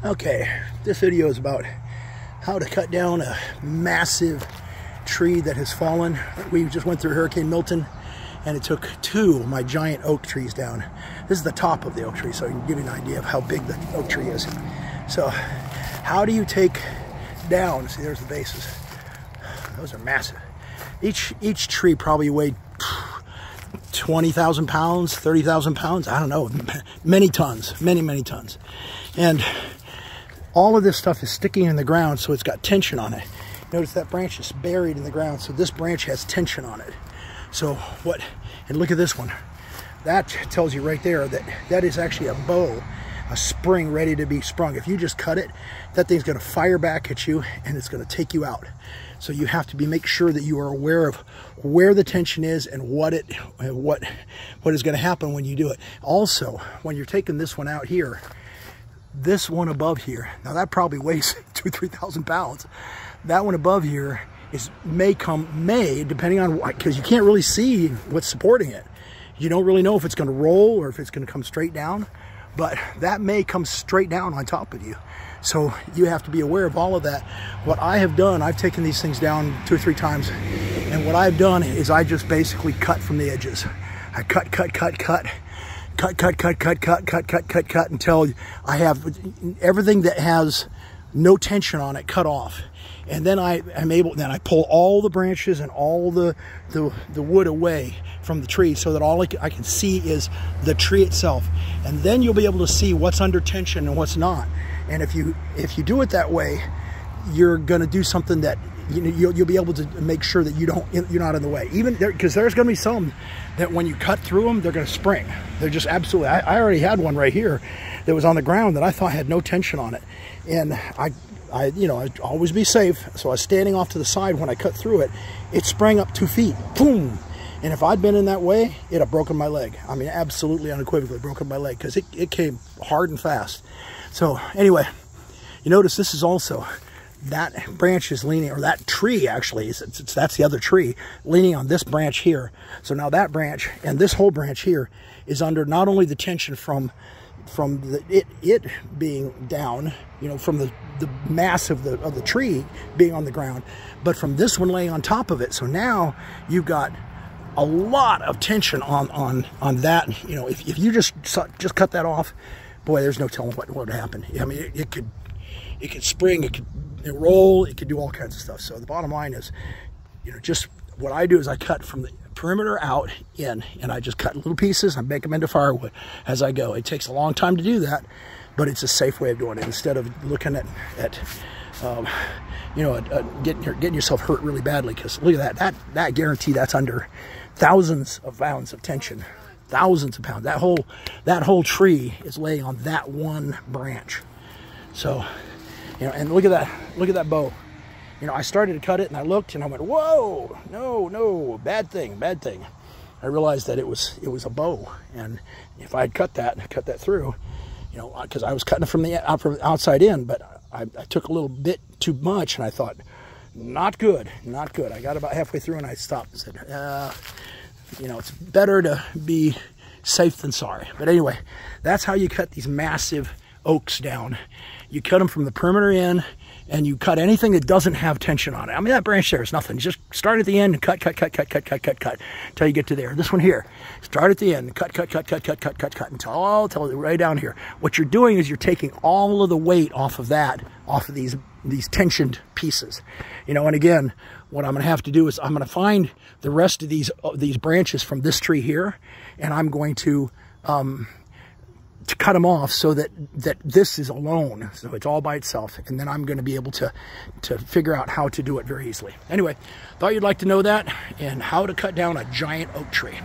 Okay, this video is about how to cut down a massive tree that has fallen. We just went through Hurricane Milton and it took two of my giant oak trees down. This is the top of the oak tree, so you can give you an idea of how big the oak tree is. So how do you take down, see there's the bases. Those are massive. Each tree probably weighed 20,000 pounds, 30,000 pounds, I don't know, many tons, many tons. And all of this stuff is sticking in the ground, so it's got tension on it. Notice that branch is buried in the ground, so this branch has tension on it. So what, and look at this one. That tells you right there that that is actually a bow, a spring ready to be sprung. If you just cut it, that thing's gonna fire back at you and it's gonna take you out. So you have to make sure that you are aware of where the tension is and what is gonna happen when you do it. Also, when you're taking this one out here, this one above here, now that probably weighs 2,000 or 3,000 pounds. That one above here may, depending on, because you can't really see what's supporting it. You don't really know if it's gonna roll or if it's gonna come straight down, but that may come straight down on top of you. So you have to be aware of all of that. What I have done, I've taken these things down 2 or 3 times, and what I've done is I just basically cut from the edges. I cut until I have everything that has no tension on it cut off. And then I pull all the branches and all the wood away from the tree so that all I can see is the tree itself. And then you'll be able to see what's under tension and what's not. And if you do it that way, you're going to do something that you'll be able to make sure that you're not in the way. Even there, because there's going to be some that when you cut through them, they're going to spring. They're just absolutely. I already had one right here that was on the ground that I thought had no tension on it, and I'd always be safe. So I was standing off to the side when I cut through it. It sprang up 2 feet, boom. And if I'd been in that way, it'd have broken my leg. I mean, absolutely unequivocally broken my leg because it came hard and fast. So anyway, you notice this is also, that branch is leaning, or that tree actually, that's the other tree, leaning on this branch here. So now that branch and this whole branch here is under not only the tension from it being down, from the mass of the tree being on the ground, but from this one laying on top of it. So now you've got a lot of tension on that. If you just cut that off, boy, there's no telling what would happen. I mean, it could spring, it could roll, it could do all kinds of stuff. So the bottom line is, just what I do is I cut from the perimeter out in, and I just cut little pieces. I make them into firewood as I go. It takes a long time to do that, but it's a safe way of doing it instead of looking at getting yourself hurt really badly. Because look at that guarantee that's under thousands of pounds of tension. Thousands of pounds. That whole tree is laying on that one branch. So, and look at that bow. I started to cut it and I looked and I went, whoa, no, bad thing. I realized that it was a bow, and if I had cut that through, because I was cutting it from the outside in, but I took a little bit too much, and I thought, not good. I got about halfway through and I stopped and said, it's better to be safe than sorry. But anyway, that's how you cut these massive oaks down. You cut them from the perimeter in, and you cut anything that doesn't have tension on it. I mean, that branch there is nothing. Just start at the end and cut until you get to there. This one here, start at the end and cut until right down here. What you're doing is you're taking all of the weight off of these tensioned pieces. And again, what I'm going to have to do is I'm going to find the rest of these branches from this tree here, and I'm going to cut them off so that this is alone, so it's all by itself, and then I'm going to be able to figure out how to do it very easily. Anyway, thought you'd like to know that and how to cut down a giant oak tree.